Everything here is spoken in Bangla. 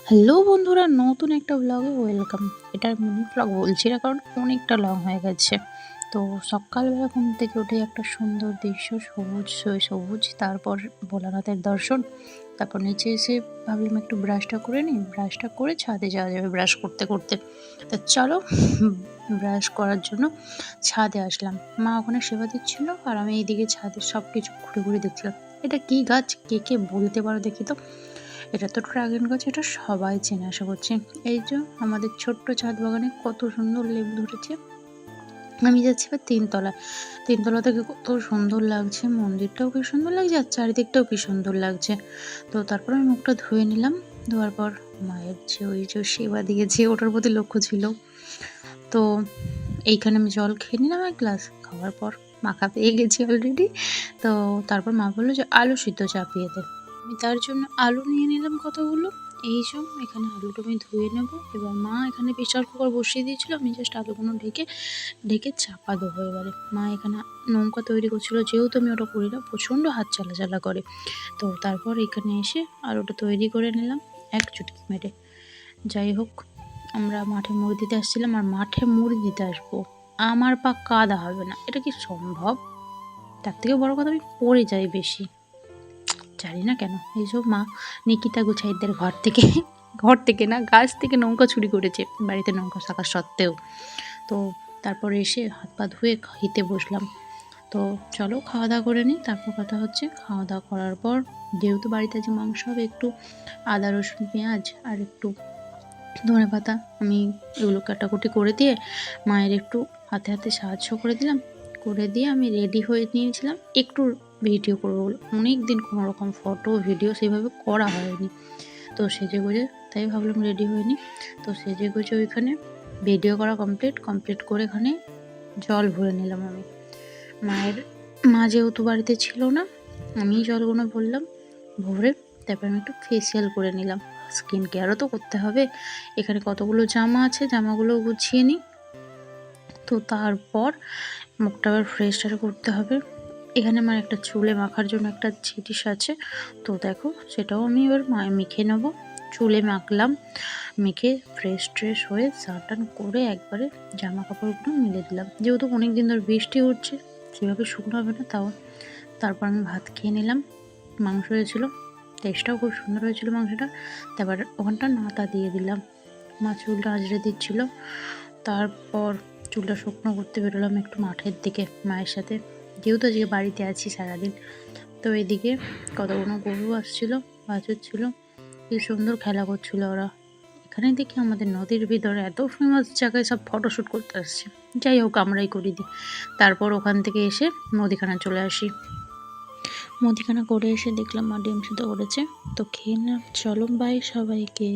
হ্যালো বন্ধুরা, নতুন একটা ব্লগে ওয়েলকাম। এটার মিনি ব্লগ বলছি না, কারণ অনেকটা লং হয়ে গেছে। তো সকালবেলা ঘুম থেকে উঠে একটা সুন্দর দৃশ্য, সবুজ সবুজ, তারপর ভোলানাথের দর্শন। তারপর নিচে এসে ভাবলাম একটু ব্রাশটা করে নিই, ব্রাশটা করে ছাদে যাওয়া যাবে ব্রাশ করতে করতে। তা চলো, ব্রাশ করার জন্য ছাদে আসলাম। মা ওখানে সেবা দিচ্ছিল আর আমি এইদিকে ছাদের সব কিছু ঘুরে ঘুরে দেখছিলাম। এটা কি গাছ, কে কে বলতে পারো দেখি তো? এটা তো ড্রাগন গাছ, এটা সবাই চেনে আশা করছি। এই যে আমাদের ছোট্ট ছাদ বাগানে কত সুন্দর লেবু ধরেছে। আমি যাচ্ছি এবার তিনতলা, তিনতলা থেকে কত সুন্দর লাগছে, মন্দিরটাও কি সুন্দর লাগছে আর চারিদিকটাও কি সুন্দর লাগছে। তো তারপর আমি মুখটা ধুয়ে নিলাম, ধোয়ার পর মায়ের যে ওই যে সেবা দিয়েছে ওটার প্রতি লক্ষ্য ছিল। তো এইখানে আমি জল খেয়ে নিলাম এক গ্লাস, খাওয়ার পর মাখা পেয়ে গেছি অলরেডি। তো তারপর মা বললো যে আলু সিদ্ধ চাপিয়ে দে। আমি তার জন্য আলু নিয়ে নিলাম কতগুলো। এই যে এখানে আলুটা আমি ধুয়ে নেব। এবার মা এখানে প্রেসার কুকার বসিয়ে দিয়েছিল, আমি জাস্ট আলুগুলো ঢেকে ঢেকে চাপা দেবো। এবারে মা এখানে নৌকা তৈরি করছিল, যেহেতু আমি ওটা করি না, প্রচণ্ড হাত চালা করে। তো তারপর এখানে এসে আলুটা তৈরি করে নিলাম এক চুটকি মেরে। যাই হোক, আমরা মাঠে মুড়ি দিতে আসছিলাম, আর মাঠে মুড়ি দিতে আসবো, আমার পা কাদা হবে না, এটা কি সম্ভব? তার থেকে বড় কথা, আমি পড়ে যাই বেশি, জানি না কেন। এইসব মা নিকিতা গুছাইদের ঘর থেকে না, গাছ থেকে নৌকা চুরি করেছে, বাড়িতে নৌকা থাকা সত্ত্বেও। তো তারপরে এসে হাত পা ধুয়ে খেতে বসলাম। তো চলো খাওয়া দাওয়া করে নিই। তারপর কথা হচ্ছে, খাওয়া দাওয়া করার পর যেহেতু বাড়িতে যে মাংস হবে, একটু আদা রসুন পেঁয়াজ আর একটু ধনে পাতা আমি এগুলো কাটাকুটি করে দিয়ে মায়ের একটু হাতে হাতে সাহায্য করে দিলাম। করে দিয়ে আমি রেডি হয়ে নিয়েছিলাম একটু ভিডিও করবো বলে। অনেক দিন কোনো রকম ফটো ভিডিও সেভাবে করা হয়নি। তো সেজে গুজে তাই ভাবলাম রেডি হয়ে নিই। তো সেজে গুজে ওইখানে ভিডিও করা কমপ্লিট করে এখানে জল ভরে নিলাম আমি। মা যেহেতু বাড়িতে ছিল না, আমি জলগুলো ভরলাম, ভরে তারপর আমি একটু ফেসিয়াল করে নিলাম। স্কিন কেয়ারও তো করতে হবে। এখানে কতগুলো জামা আছে, জামাগুলো গুছিয়ে নিই। তো তারপর মুখটা আবার ফ্রেশ করতে হবে। এখানে আমার একটা চুলে মাখার জন্য একটা জিনিস আছে, তো দেখো সেটাও আমি এবার মেখে নেবো। চুলে মাখলাম, মেখে ফ্রেশ হয়ে স্নান টান করে একবারে জামা কাপড়গুলো মেলে দিলাম। যেহেতু অনেক দিন ধরে বৃষ্টি হচ্ছে, সেভাবে শুকনো হবে না তাও। তারপর আমি ভাত খেয়ে নিলাম। মাংস হয়েছিল, টেস্টটাও খুব সুন্দর হয়েছিল মাংসটা। তারপর ওখানটা নাতা দিয়ে দিলাম, মা চুলটা আঁচড়ে দিচ্ছিল। তারপর চুলটা শুকনো করতে বেরোলাম একটু মাঠের দিকে মায়ের সাথে, যেহেতু আজকে বাড়িতে আছি সারাদিন। তো এদিকে কতগুলো গরু আসছিল, বাছুর ছিল, কি সুন্দর খেলা করছিল ওরা। এখানে দেখি আমাদের নদীর ভিতরে এত ফেমাস জায়গায় সব ফটোশ্যুট করতে আসছে। যাই হোক, আমরাই করে দিই। তারপর ওখান থেকে এসে মুদিখানা চলে আসি। মুদিখানা করে এসে দেখলাম মা ডিম সিদ্ধ করেছে, তো খেয়ে না, চলো বাই সবাইকে।